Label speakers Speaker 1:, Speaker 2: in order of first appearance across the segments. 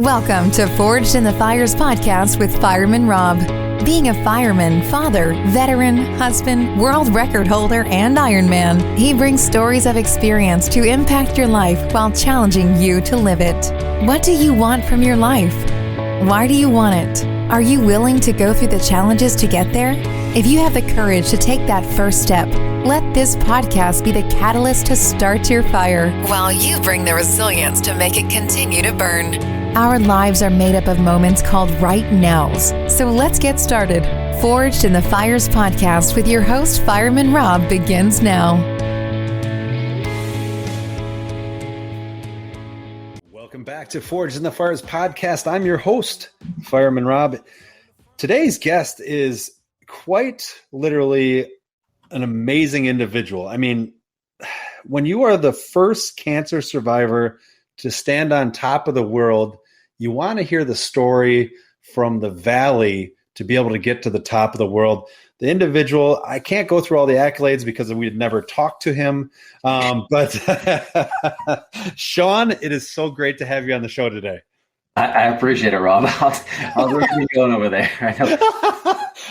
Speaker 1: Welcome to Forged in the Fires podcast with Fireman Rob. Being a fireman, father, veteran, husband, world record holder, and Ironman, he brings stories of experience to impact your life while challenging you to live it. What do you want from your life? Why do you want it? Are you willing to go through the challenges to get there? If you have the courage to take that first step, let this podcast be the catalyst to start your fire while you bring the resilience to make it continue to burn. Our lives are made up of moments called right nows. So let's get started. Forged in the Fires podcast with your host, Fireman Rob, begins now.
Speaker 2: Welcome back to Forged in the Fires podcast. I'm your host, Fireman Rob. Today's guest is quite literally an amazing individual. I mean, when you are the first cancer survivor to stand on top of the world, you want to hear the story from the valley to be able to get to the top of the world. The individual, I can't go through all the accolades because we'd never talked to him. But Sean, it is so great to have you on the show today.
Speaker 3: I appreciate it, Rob. How's everything going over there?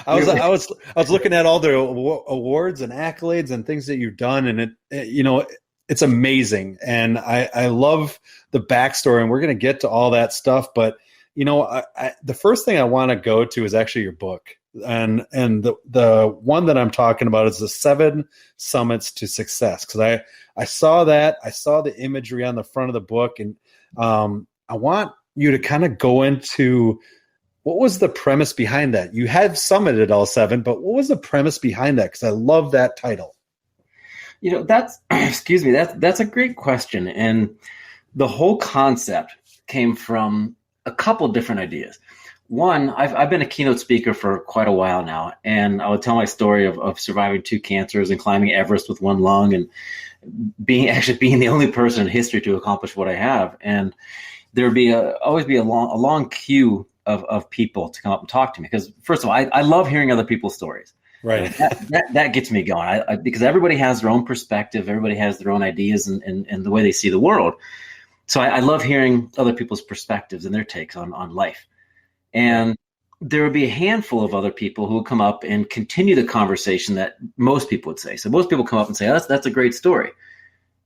Speaker 2: I was looking at all the awards and accolades and things that you've done, and it's amazing. And I love the backstory, and we're going to get to all that stuff. But, the first thing I want to go to is actually your book. And the one that I'm talking about is the 7 Summits to Success. Because I saw that. I saw the imagery on the front of the book. And I want you to kind of go into what was the premise behind that. You have summited all 7, but what was the premise behind that? Because I love that title.
Speaker 3: That's that's a great question. And the whole concept came from a couple different ideas. One, I've been a keynote speaker for quite a while now, and I would tell my story of surviving 2 cancers and climbing Everest with 1 lung and being the only person in history to accomplish what I have. And there would always be a long queue of people to come up and talk to me. Because first of all, I love hearing other people's stories.
Speaker 2: Right.
Speaker 3: That gets me going because everybody has their own perspective. Everybody has their own ideas and the way they see the world. So I love hearing other people's perspectives and their takes on life. And there would be a handful of other people who would come up and continue the conversation that most people would say. So most people come up and say, oh, that's a great story.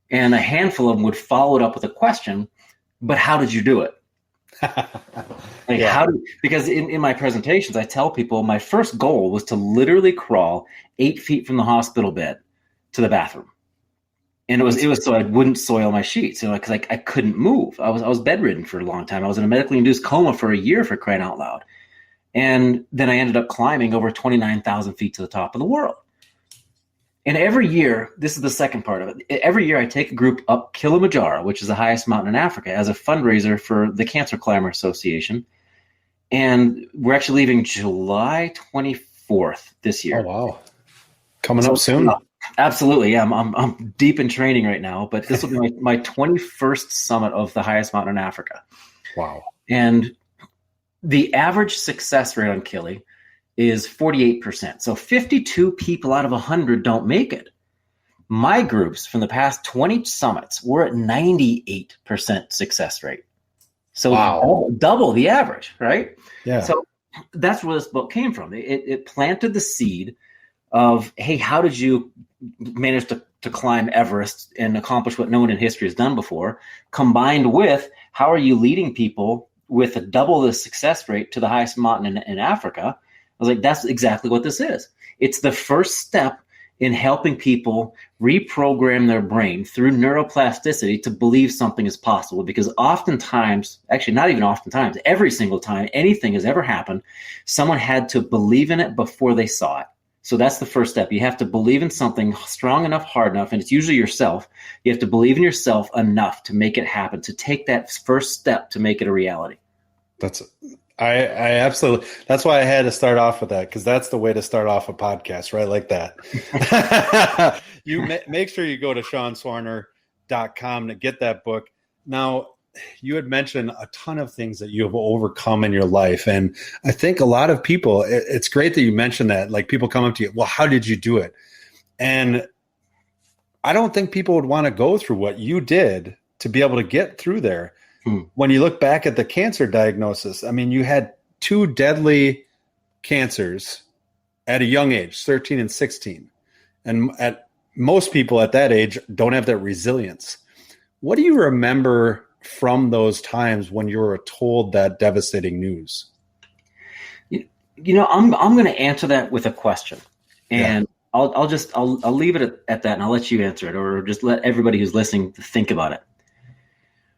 Speaker 3: And a handful of them would follow it up with a question, but how did you do it? Because in my presentations, I tell people my first goal was to literally crawl 8 feet from the hospital bed to the bathroom. And it was so I wouldn't soil my sheets, because I couldn't move. I was bedridden for a long time. I was in a medically induced coma for a year, for crying out loud. And then I ended up climbing over 29,000 feet to the top of the world. And every year, this is the second part of it. Every year I take a group up Kilimanjaro, which is the highest mountain in Africa, as a fundraiser for the Cancer Climber Association. And we're actually leaving July 24th this year.
Speaker 2: Oh, wow. Coming up soon.
Speaker 3: Absolutely. Yeah, I'm deep in training right now, but this will be my 21st summit of the highest mountain in Africa.
Speaker 2: Wow.
Speaker 3: And the average success rate on Kili is 48%. So 52 people out of 100 don't make it. My groups from the past 20 summits were at 98% success rate. So
Speaker 2: wow.
Speaker 3: double the average, right?
Speaker 2: Yeah.
Speaker 3: So that's where this book came from. It planted the seed of, hey, how did you manage to climb Everest and accomplish what no one in history has done before, combined with how are you leading people with a double the success rate to the highest mountain in Africa? I was like, that's exactly what this is. It's the first step in helping people reprogram their brain through neuroplasticity to believe something is possible. Because oftentimes, actually not even oftentimes, every single time anything has ever happened, someone had to believe in it before they saw it. So that's the first step. You have to believe in something strong enough, hard enough, and it's usually yourself. You have to believe in yourself enough to make it happen, to take that first step to make it a reality.
Speaker 2: I absolutely, that's why I had to start off with that, because that's the way to start off a podcast, right? Like that. You make sure you go to SeanSwarner.com to get that book. Now, you had mentioned a ton of things that you have overcome in your life. And I think a lot of people, it's great that you mentioned that. Like, people come up to you, well, how did you do it? And I don't think people would want to go through what you did to be able to get through there. when you look back at the cancer diagnosis, I mean, you had 2 deadly cancers at a young age, 13 and 16. And at most people at that age don't have that resilience. What do you remember from those times when you were told that devastating news?
Speaker 3: I'm going to answer that with a question, and I'll leave it at that, and I'll let you answer it, or just let everybody who's listening think about it.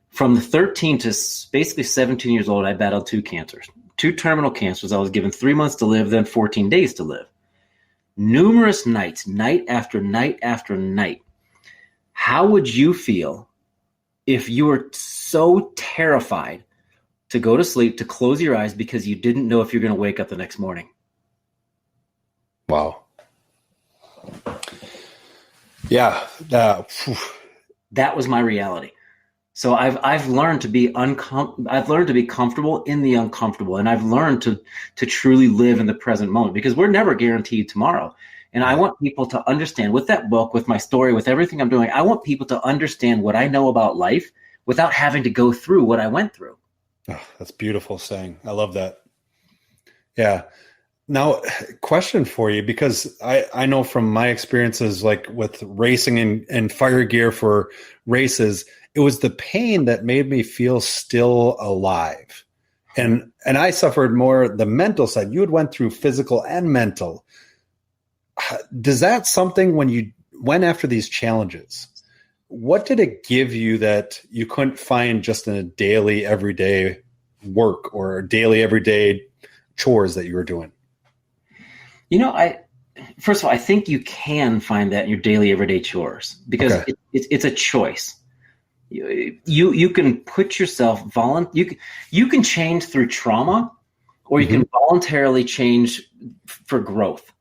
Speaker 3: From the 13 to basically 17 years old, I battled 2 cancers, 2 terminal cancers. I was given 3 months to live, then 14 days to live. Numerous nights, night after night after night. How would you feel if you were so terrified to go to sleep, to close your eyes because you didn't know if you're going to wake up the next morning?
Speaker 2: Wow. Yeah.
Speaker 3: That was my reality. So I've learned to be comfortable in the uncomfortable, and I've learned to truly live in the present moment, because we're never guaranteed tomorrow. And I want people to understand, with that book, with my story, with everything I'm doing, I want people to understand what I know about life without having to go through what I went through.
Speaker 2: Oh, that's beautiful saying. I love that. Yeah. Now, question for you, because I know from my experiences, like with racing and fire gear for races, it was the pain that made me feel still alive. And I suffered more the mental side. You had went through physical and mental. Does that something, when you went after these challenges, what did it give you that you couldn't find just in a daily, everyday work or daily, everyday chores that you were doing?
Speaker 3: First of all, I think you can find that in your daily, everyday chores, because it's a choice. You can put yourself you can change through trauma, or you can voluntarily change for growth.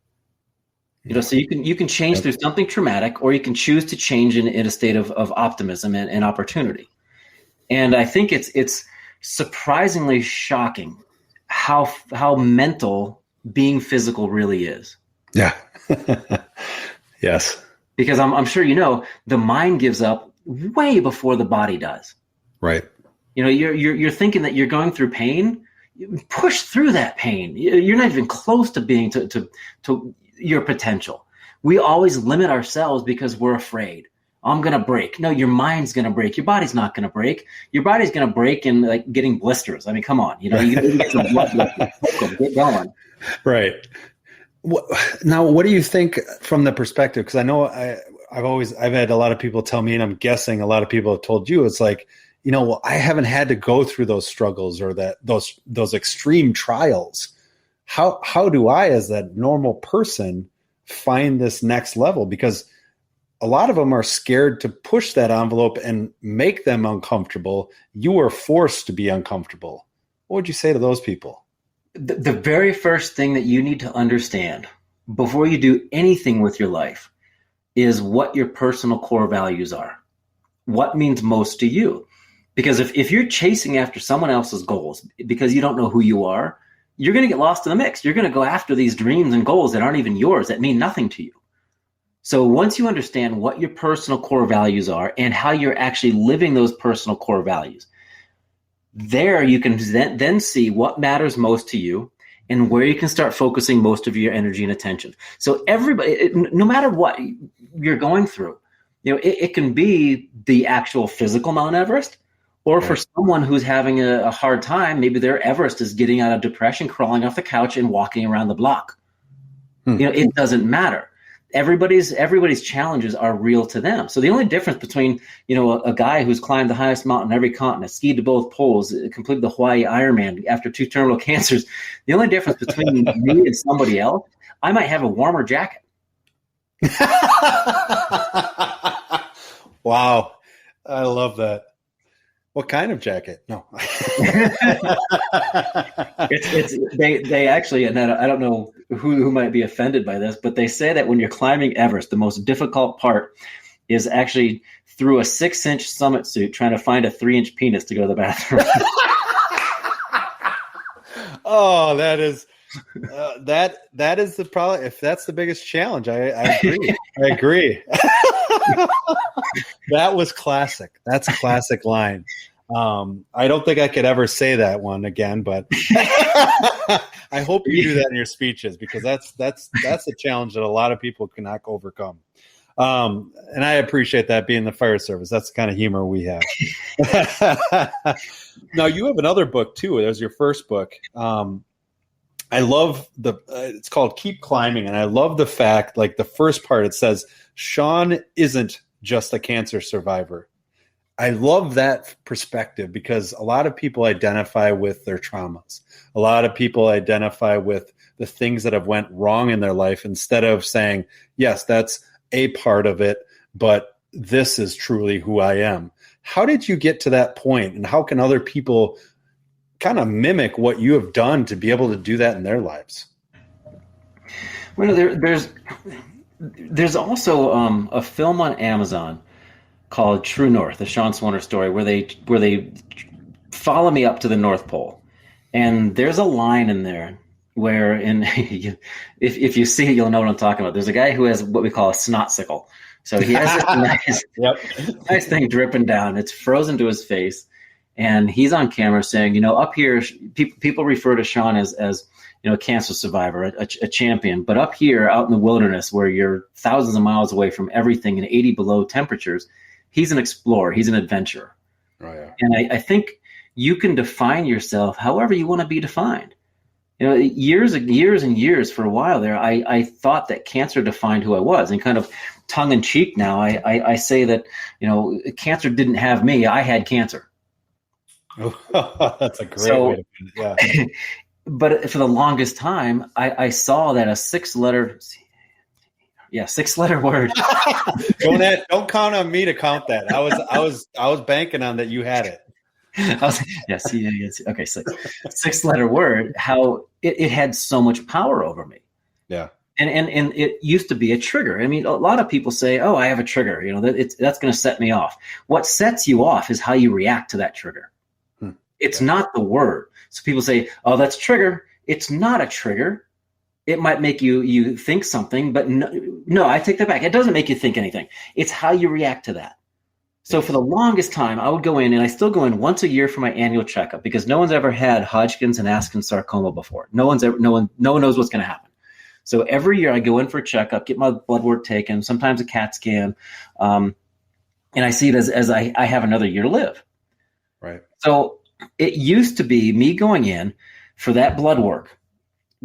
Speaker 3: So you can change through something traumatic, or you can choose to change in a state of optimism and opportunity. And I think it's surprisingly shocking how mental being physical really is.
Speaker 2: Yeah. Yes.
Speaker 3: Because I'm sure the mind gives up way before the body does.
Speaker 2: Right.
Speaker 3: You're thinking that you're going through pain. You push through that pain. You're not even close to being to your potential. We always limit ourselves because we're afraid. I'm going to break. No, your mind's going to break. Your body's not going to break. Your body's going to break in like getting blisters. I mean, come on. You get some blood. Get going.
Speaker 2: Right. Now, what do you think from the perspective? Because I know I've had a lot of people tell me, and I'm guessing a lot of people have told you, it's like, I haven't had to go through those struggles or those extreme trials. How do I, as that normal person, find this next level? Because a lot of them are scared to push that envelope and make them uncomfortable. You are forced to be uncomfortable. What would you say to those people?
Speaker 3: The very first thing that you need to understand before you do anything with your life is what your personal core values are. What means most to you? Because if you're chasing after someone else's goals because you don't know who you are, you're going to get lost in the mix. You're going to go after these dreams and goals that aren't even yours, that mean nothing to you. So once you understand what your personal core values are and how you're actually living those personal core values, there you can then see what matters most to you and where you can start focusing most of your energy and attention. So everybody, no matter what you're going through, it can be the actual physical Mount Everest, or for someone who's having a hard time, maybe their Everest is getting out of depression, crawling off the couch and walking around the block. It doesn't matter. Everybody's challenges are real to them. So the only difference between, a guy who's climbed the highest mountain in every continent, skied to both poles, completed the Hawaii Ironman after 2 terminal cancers, the only difference between me and somebody else, I might have a warmer jacket.
Speaker 2: Wow. I love that. What kind of jacket? No.
Speaker 3: They actually, and I don't know who might be offended by this, but they say that when you're climbing Everest, the most difficult part is actually through a 6-inch summit suit trying to find a 3-inch penis to go to the bathroom.
Speaker 2: Oh, that is that is the problem. If that's the biggest challenge, I agree. I agree. That was classic. That's a classic line. I don't think I could ever say that one again, but I hope you do that in your speeches, because that's a challenge that a lot of people cannot overcome. And I appreciate that, being the fire service. That's the kind of humor we have. Now, you have another book too. That was your first book. I love it's called Keep Climbing. And I love the fact, like the first part, it says, Sean isn't just a cancer survivor. I love that perspective, because a lot of people identify with their traumas. A lot of people identify with the things that have went wrong in their life, instead of saying, yes, that's a part of it, but this is truly who I am. How did you get to that point, and how can other people kind of mimic what you have done to be able to do that in their lives?
Speaker 3: Well, there's also a film on Amazon called True North, the Sean Swarner story, where they follow me up to the North Pole, and there's a line in there where, if you see it, you'll know what I'm talking about. There's a guy who has what we call a snot sickle. So he has this nice thing dripping down. It's frozen to his face, and he's on camera saying, up here, people refer to Sean as a cancer survivor, a champion. But up here, out in the wilderness, where you're thousands of miles away from everything in 80 below temperatures, he's an explorer. He's an adventurer. Oh, yeah. And I think you can define yourself however you want to be defined. Years and years for a while there, I thought that cancer defined who I was. And kind of tongue in cheek now, I say that, cancer didn't have me. I had cancer.
Speaker 2: Oh, that's a great way to put it. Yeah.
Speaker 3: But for the longest time, I saw that a 6-letter word.
Speaker 2: Don't count on me to count that. I was banking on that you had it.
Speaker 3: Yes. Okay, 6-letter word. How it had so much power over me.
Speaker 2: Yeah.
Speaker 3: And it used to be a trigger. I mean, a lot of people say, "Oh, I have a trigger." That's going to set me off. What sets you off is how you react to that trigger. It's not the word. So people say, "Oh, that's a trigger." It's not a trigger. It might make you think something, but no, I take that back. It doesn't make you think anything. It's how you react to that. So for the longest time, I would go in, and I still go in once a year for my annual checkup, because no one's ever had Hodgkin's and Askin sarcoma before. No one knows what's going to happen. So every year I go in for a checkup, get my blood work taken, sometimes a CAT scan, and I see it as I have another year to live.
Speaker 2: Right.
Speaker 3: So it used to be me going in for that blood work,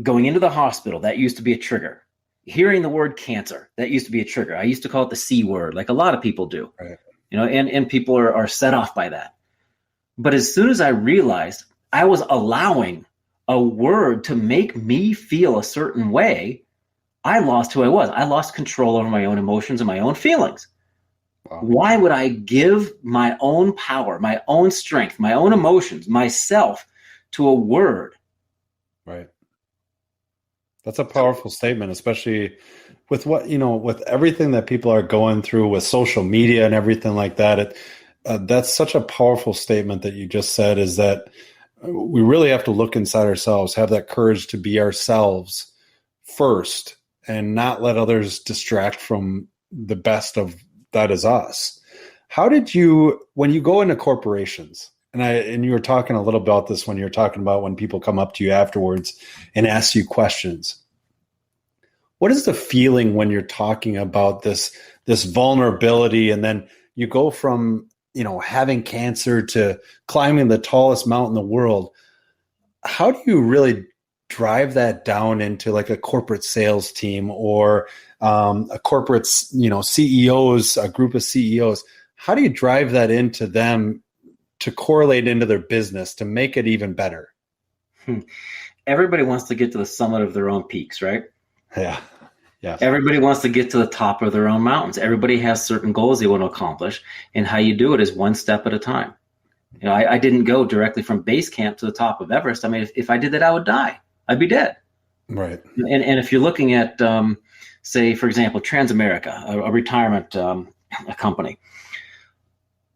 Speaker 3: going into the hospital. That used to be a trigger. Hearing the word cancer, that used to be a trigger. I used to call it the C word, like a lot of people do. Right. And people are set off by that. But as soon as I realized I was allowing a word to make me feel a certain way, I lost who I was. I lost control over my own emotions and my own feelings. Wow. Why would I give my own power, my own strength, my own emotions, myself to a word?
Speaker 2: Right. That's a powerful statement, especially with with everything that people are going through with social media and everything like that. That's such a powerful statement that you just said, is that we really have to look inside ourselves, have that courage to be ourselves first, and not let others distract from the best of that is us. How did you, when you go into corporations, and you were talking a little about this when you were talking about when people come up to you afterwards and ask you questions, what is the feeling when you're talking about this vulnerability, and then you go from having cancer to climbing the tallest mountain in the world? How do you really drive that down into like a corporate sales team or a corporate CEOs, a group of CEOs? How do you drive that into them to correlate into their business to make it even better?
Speaker 3: Everybody wants to get to the summit of their own peaks, right?
Speaker 2: Yeah. Yeah.
Speaker 3: Everybody wants to get to the top of their own mountains. Everybody has certain goals they want to accomplish, and how you do it is one step at a time. I didn't go directly from base camp to the top of Everest. I mean, if I did that, I would die. I'd be dead. Right. And if you're looking at, say, for example, Transamerica, a retirement a company,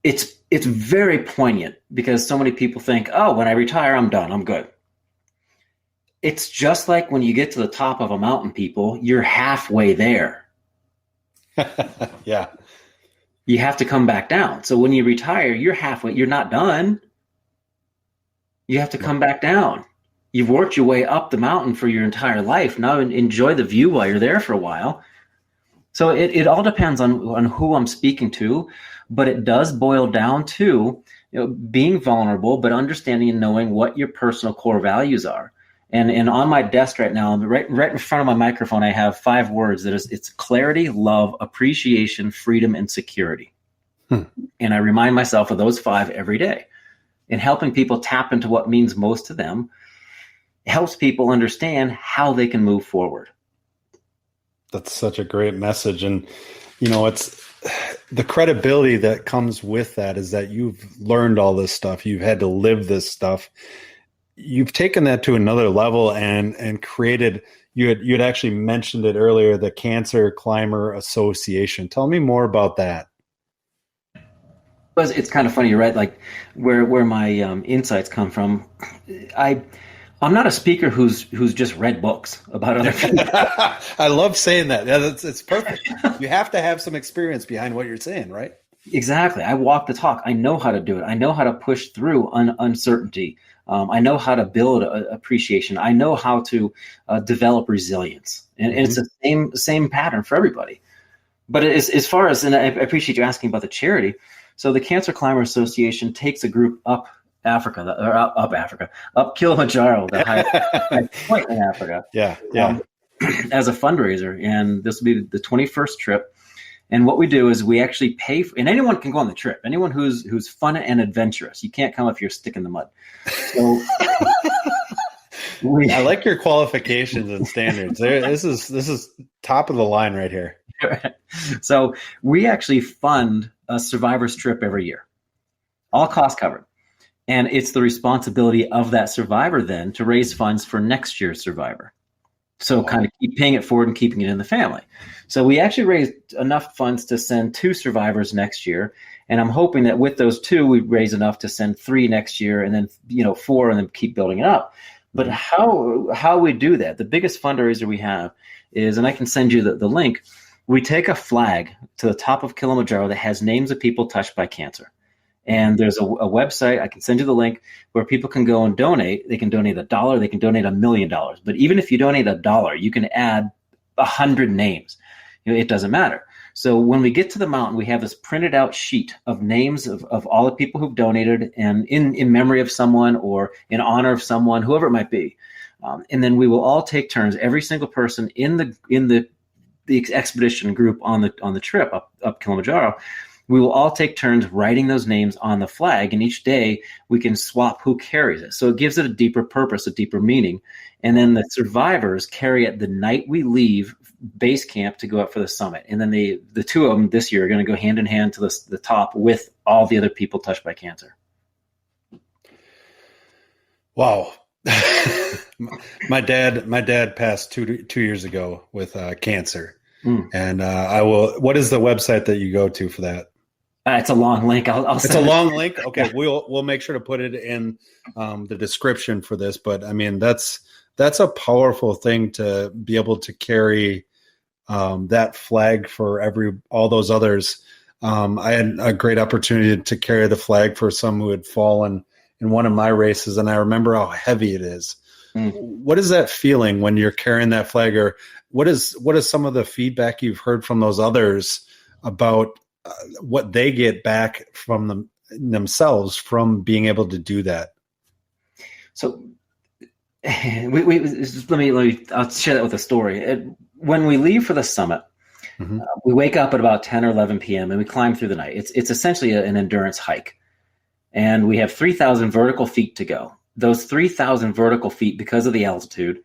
Speaker 3: it's very poignant because so many people think, oh, when I retire, I'm done. I'm good. It's just like when you get to the top of a mountain, people, you're halfway there.
Speaker 2: Yeah.
Speaker 3: you have to come back down. So when you retire, you're not done. You have to come back down. You've worked your way up the mountain for your entire life. Now enjoy the view while you're there for a while. So it all depends on who I'm speaking to, but it does boil down to being vulnerable, but understanding and knowing what your personal core values are. And on my desk right now, right in front of my microphone, I have 5 words. It's clarity, love, appreciation, freedom, and security. And I remind myself of those 5 every day. And helping people tap into what means most to them helps people understand how they can move forward.
Speaker 2: That's such a great message. And, it's the credibility that comes with that is that you've learned all this stuff. You've had to live this stuff. You've taken that to another level and created, you had actually mentioned it earlier, the Cancer Climber Association. Tell me more about that.
Speaker 3: It's kind of funny, you're right? Like where my insights come from. I'm not a speaker who's just read books about other people.
Speaker 2: I love saying that. Yeah, it's perfect. You have to have some experience behind what you're saying, right?
Speaker 3: Exactly. I walk the talk. I know how to do it. I know how to push through uncertainty. I know how to build appreciation. I know how to develop resilience. And it's the same pattern for everybody. But as far as, and I appreciate you asking about the charity. So the Cancer Climber Association takes a group up Kilimanjaro, the highest point in Africa.
Speaker 2: Yeah.
Speaker 3: As a fundraiser, and this will be the 21st trip. And what we do is we actually pay and anyone can go on the trip. Anyone who's fun and adventurous. You can't come if you're a stick in the mud. So
Speaker 2: I like your qualifications and standards. This is top of the line right here.
Speaker 3: So we actually fund a survivor's trip every year, all costs covered. And it's the responsibility of that survivor then to raise funds for next year's survivor. So kind of keep paying it forward and keeping it in the family. So we actually raised enough funds to send 2 survivors next year. And I'm hoping that with those 2, we raise enough to send 3 next year and then, 4 and then keep building it up. But how we do that, the biggest fundraiser we have is, and I can send you the link, we take a flag to the top of Kilimanjaro that has names of people touched by cancer. And there's a website, I can send you the link, where people can go and donate. They can donate $1, they can donate $1 million. But even if you donate $1, you can add 100 names. It doesn't matter. So when we get to the mountain, we have this printed out sheet of names of all the people who've donated, and in memory of someone or in honor of someone, whoever it might be. And then we will all take turns, every single person in the expedition group on the trip up Kilimanjaro. We will all take turns writing those names on the flag, and each day we can swap who carries it. So it gives it a deeper purpose, a deeper meaning. And then the survivors carry it the night we leave base camp to go up for the summit. And then the 2 of them this year are going to go hand in hand to the top with all the other people touched by cancer. Wow.
Speaker 2: My dad passed two years ago with cancer. And what is the website that you go to for that?
Speaker 3: It's a long link.
Speaker 2: It's a long link. Okay. We'll make sure to put it in the description for this, but I mean, that's a powerful thing to be able to carry that flag for all those others. I had a great opportunity to carry the flag for some who had fallen in one of my races, and I remember how heavy it is. What is that feeling when you're carrying that flag, or what is some of the feedback you've heard from those others about what they get back from themselves from being able to do that?
Speaker 3: So I'll share that with a story. When we leave for the summit, we wake up at about 10 or 11 p.m. and we climb through the night. It's essentially an endurance hike. And we have 3,000 vertical feet to go. Those 3,000 vertical feet, because of the altitude,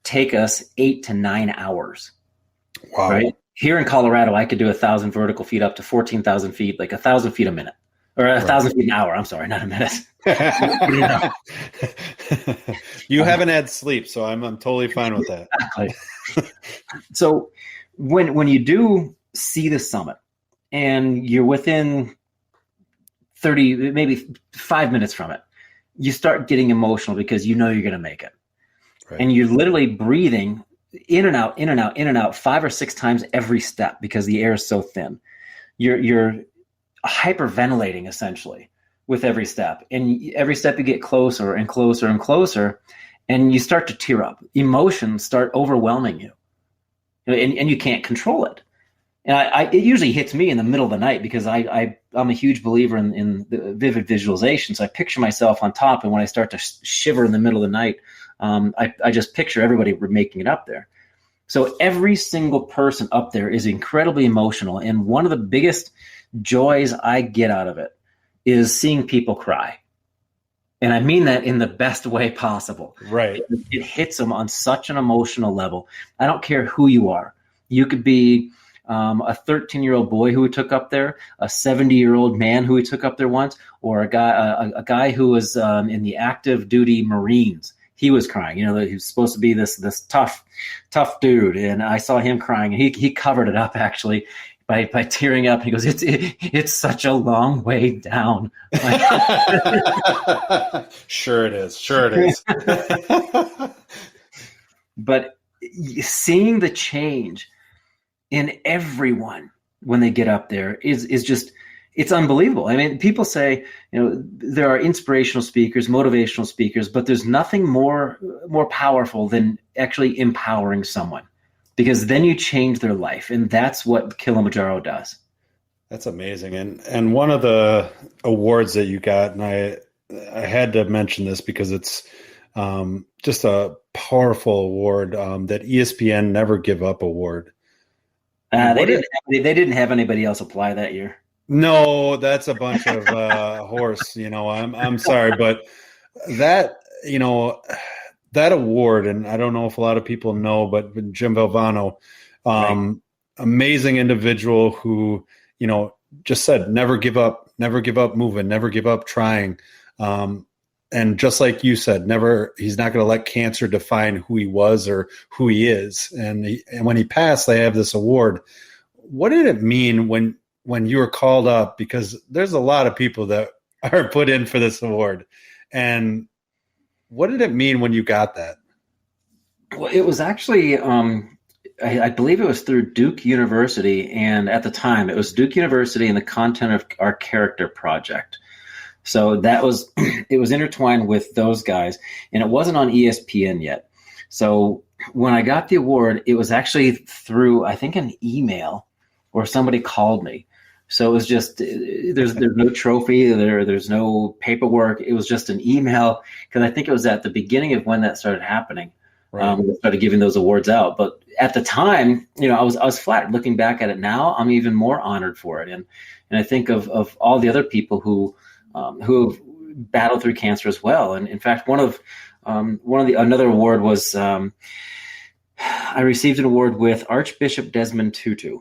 Speaker 3: take us 8 to 9 hours.
Speaker 2: Wow. Right?
Speaker 3: Here in Colorado, I could do 1,000 vertical feet up to 14,000 feet, like 1,000 feet a minute, or 1,000 feet an hour. I'm sorry, not a minute.
Speaker 2: You haven't had sleep, so I'm totally fine with that.
Speaker 3: Exactly. So when you do see the summit and you're within 30, maybe 5 minutes from it, you start getting emotional because you know you're going to make it. Right. And you're literally breathing in and out, in and out, in and out 5 or 6 times every step because the air is so thin. you're hyperventilating essentially with every step. And every step you get closer and closer and closer, and you start to tear up. Emotions start overwhelming you, and you can't control it. And it usually hits me in the middle of the night because I'm a huge believer in the vivid visualization. So I picture myself on top, and when I start to shiver in the middle of the night, I just picture everybody making it up there. So every single person up there is incredibly emotional. And one of the biggest joys I get out of it is seeing people cry. And I mean that in the best way possible.
Speaker 2: Right.
Speaker 3: It hits them on such an emotional level. I don't care who you are. You could be a 13-year-old boy who we took up there, a 70-year-old man who we took up there once, or a guy who was in the active duty Marines. He was crying. He was supposed to be this tough dude, and I saw him crying, and he covered it up actually by tearing up. He goes, "It's such a long way down."
Speaker 2: Sure it is.
Speaker 3: But seeing the change in everyone when they get up there is just, it's unbelievable. I mean, people say, there are inspirational speakers, motivational speakers, but there's nothing more powerful than actually empowering someone, because then you change their life. And that's what Kilimanjaro does.
Speaker 2: That's amazing. And one of the awards that you got, and I had to mention this because it's just a powerful award, that ESPN Never Give Up award.
Speaker 3: They didn't have anybody else apply that year.
Speaker 2: No, that's a bunch of horse. I'm sorry, but that that award, and I don't know if a lot of people know, but Jim Valvano,
Speaker 3: Right.
Speaker 2: Amazing individual who just said never give up moving, never give up trying. And just like you said, he's not going to let cancer define who he was or who he is. And when he passed, they have this award. What did it mean when you were called up? Because there's a lot of people that are put in for this award. And what did it mean when you got that?
Speaker 3: Well, it was actually, I believe it was through Duke University. And at the time, it was Duke University and the Content of Our Character project. So it was intertwined with those guys, and it wasn't on ESPN yet. So when I got the award, it was actually through, I think, an email, or somebody called me. So it was just, there's no trophy, there's no paperwork. It was just an email, because I think it was at the beginning of when that started happening.
Speaker 2: Right.
Speaker 3: We started giving those awards out. But at the time, I was flattered. Looking back at it now, I'm even more honored for it. And I think of all the other people who have battled through cancer as well. And in fact, another award was, I received an award with Archbishop Desmond Tutu,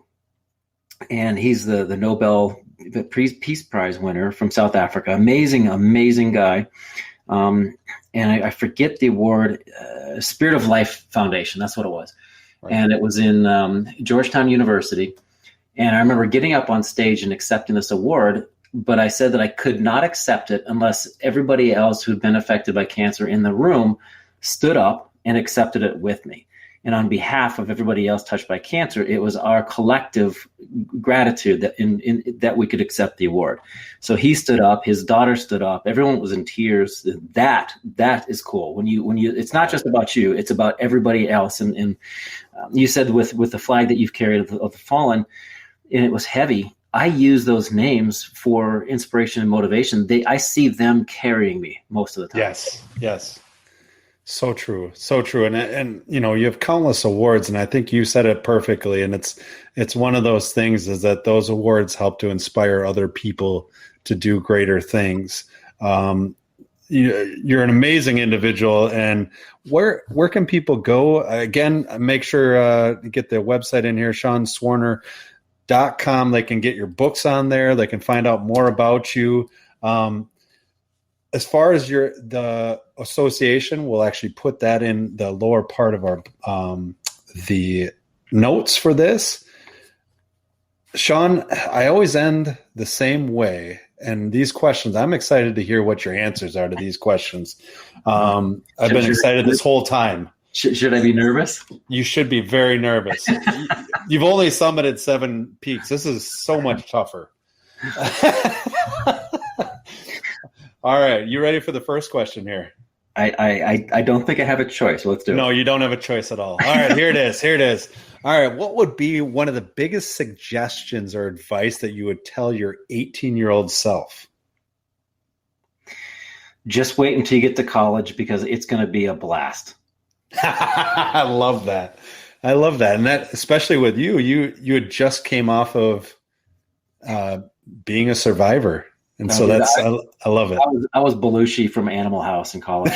Speaker 3: and he's the Nobel Peace Prize winner from South Africa. Amazing guy. And I forget the award, Spirit of Life Foundation. That's what it was. Right. And it was in Georgetown University. And I remember getting up on stage and accepting this award, but I said that I could not accept it unless everybody else who'd been affected by cancer in the room stood up and accepted it with me. And on behalf of everybody else touched by cancer, it was our collective gratitude that we could accept the award. So he stood up, his daughter stood up, everyone was in tears. That is cool. When you, it's not just about you, it's about everybody else. And you said with the flag that you've carried of the fallen, and it was heavy. I use those names for inspiration and motivation. I see them carrying me most of the time.
Speaker 2: Yes. So true. And you have countless awards, and I think you said it perfectly. And it's one of those things, is that those awards help to inspire other people to do greater things. You're an amazing individual. And where can people go? Again, make sure to get the website in here, SeanSwarner.com. They can get your books on there. They can find out more about you. As far as the association, we'll actually put that in the lower part of our the notes for this. Sean, I always end the same way. And these questions, I'm excited to hear what your answers are to these questions. I've been excited this whole time.
Speaker 3: Should I be nervous?
Speaker 2: You should be very nervous. You've only summited 7 peaks. This is so much tougher. All right. You ready for the first question here?
Speaker 3: I don't think I have a choice. Let's do it.
Speaker 2: No, you don't have a choice at all. All right, here it is. Here it is. All right. What would be one of the biggest suggestions or advice that you would tell your 18-year-old self?
Speaker 3: Just wait until you get to college because it's going to be a blast.
Speaker 2: I love that. I love that. And that, especially with you had just came off of being a survivor. And so
Speaker 3: dude,
Speaker 2: I love it.
Speaker 3: I was Belushi from Animal House in college.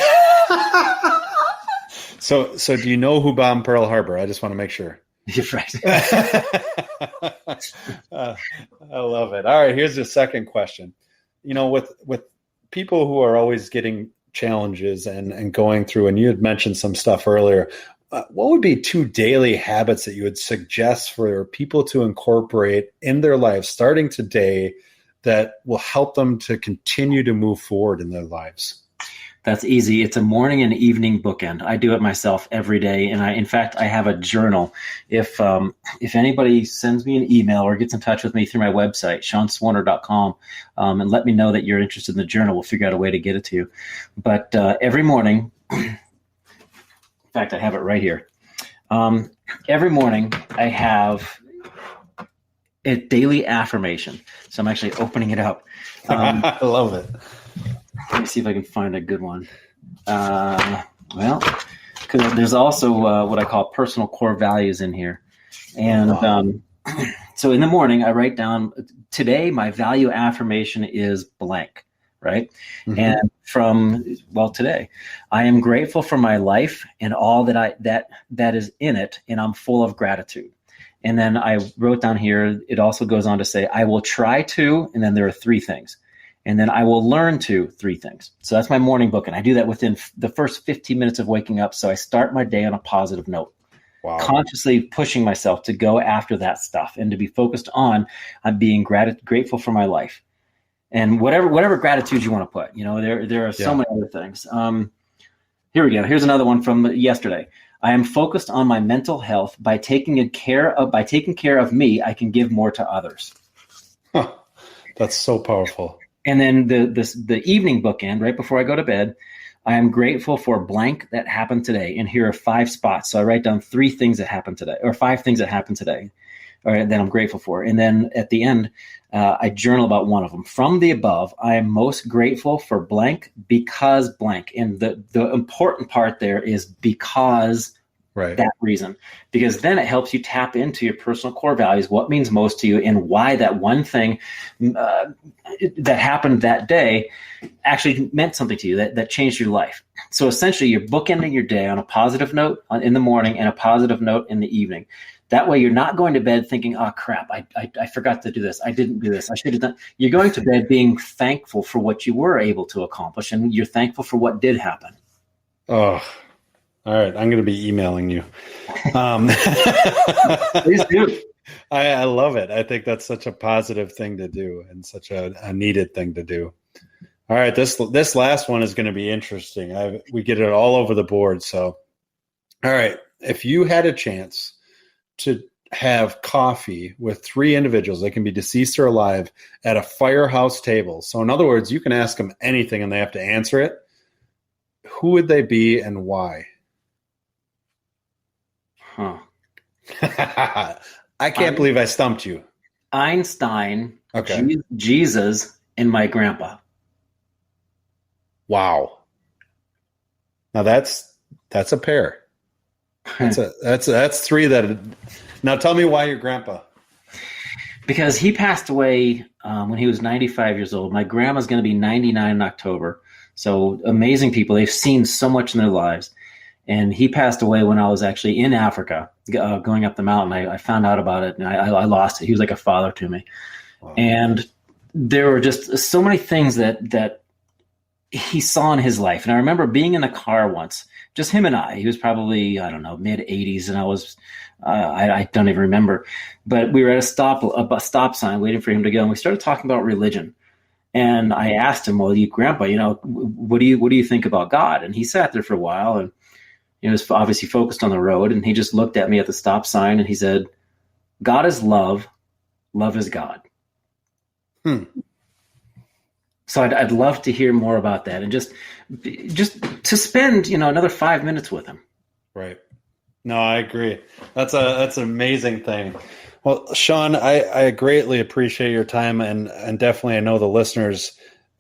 Speaker 2: So do you know who bombed Pearl Harbor? I just want to make sure.
Speaker 3: You're right.
Speaker 2: I love it. All right, here's the second question. You know, with people who are always getting challenges and going through, and you had mentioned some stuff earlier, what would be 2 daily habits that you would suggest for people to incorporate in their lives starting today that will help them to continue to move forward in their lives?
Speaker 3: That's easy. It's a morning and evening bookend. I do it myself every day. And in fact, I have a journal. If anybody sends me an email or gets in touch with me through my website, SeanSwarner.com, and let me know that you're interested in the journal, we'll figure out a way to get it to you. But every morning, in fact, I have it right here. Every morning I have a daily affirmation. So I'm actually opening it up.
Speaker 2: I love it.
Speaker 3: Let me see if I can find a good one. Well, because there's also what I call personal core values in here. And so in the morning, I write down, today my value affirmation is blank, right? Mm-hmm. And today, I am grateful for my life and all that is in it, and I'm full of gratitude. And then I wrote down here, it also goes on to say, I will try to, and then there are 3 things. And then I will learn to 3 things. So that's my morning book. And I do that within the first 15 minutes of waking up. So I start my day on a positive note. Wow. Consciously pushing myself to go after that stuff and to be focused on being grateful for my life. And whatever gratitude you want to put, you know, there are so many other things. Here we go. Here's another one from yesterday. I am focused on my mental health. By taking care of me, I can give more to others.
Speaker 2: Huh. That's so powerful.
Speaker 3: And then the evening bookend, right before I go to bed, I am grateful for blank that happened today. And here are 5 spots. So I write down 3 things that happened today, or 5 things that happened today, or that I'm grateful for. And then at the end, I journal about one of them. From the above, I am most grateful for blank because blank. And the important part there is because that reason, because then it helps you tap into your personal core values, what means most to you, and why that one thing that happened that day actually meant something to you, that changed your life. So essentially, you're bookending your day on a positive note in the morning and a positive note in the evening. That way, you're not going to bed thinking, oh, crap, I forgot to do this. I didn't do this. I should have done. You're going to bed being thankful for what you were able to accomplish, and you're thankful for what did happen.
Speaker 2: Oh, all right. I'm going to be emailing you.
Speaker 3: Please do.
Speaker 2: I love it. I think that's such a positive thing to do and such a needed thing to do. All right. This last one is going to be interesting. We get it all over the board. So, all right. If you had a chance to have coffee with 3 individuals, they can be deceased or alive, at a firehouse table. So in other words, you can ask them anything and they have to answer it. Who would they be and why?
Speaker 3: Huh.
Speaker 2: I can't believe I stumped you.
Speaker 3: Einstein, Jesus, and my grandpa.
Speaker 2: Wow. Now that's a pair. That's 3 that. Now tell me why your grandpa.
Speaker 3: Because he passed away when he was 95 years old. My grandma's going to be 99 in October. So amazing people. They've seen so much in their lives. And he passed away when I was actually in Africa, going up the mountain. I found out about it, and I lost it. He was like a father to me. Wow. And there were just so many things that he saw in his life. And I remember being in a car once, just him and I. He was probably, I don't know, mid-80s, and I was, I don't even remember. But we were at a stop sign waiting for him to go, and we started talking about religion. And I asked him, well, Grandpa, what do you think about God? And he sat there for a while, and He was obviously focused on the road, and he just looked at me at the stop sign and he said, "God is love. Love is God." So I'd love to hear more about that, and just to spend, another 5 minutes with him.
Speaker 2: Right. No, I agree. That's an amazing thing. Well, Sean, I greatly appreciate your time, and definitely I know the listeners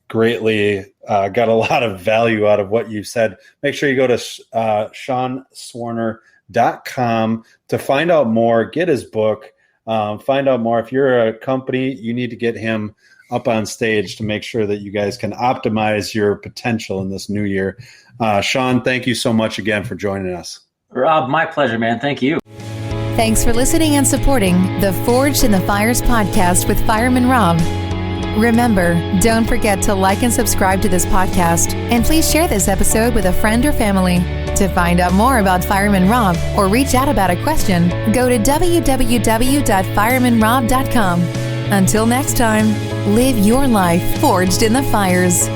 Speaker 2: greatly got a lot of value out of what you said. Make sure you go to SeanSwarner.com to find out more, get his book, find out more. If you're a company, you need to get him up on stage to make sure that you guys can optimize your potential in this new year. Sean, thank you so much again for joining us.
Speaker 3: Rob, my pleasure, man. Thank you.
Speaker 1: Thanks for listening and supporting the Forged in the Fires podcast with Fireman Rob. Remember, don't forget to like and subscribe to this podcast, and please share this episode with a friend or family. To find out more about Fireman Rob or reach out about a question, go to www.firemanrob.com. Until next time, live your life forged in the fires.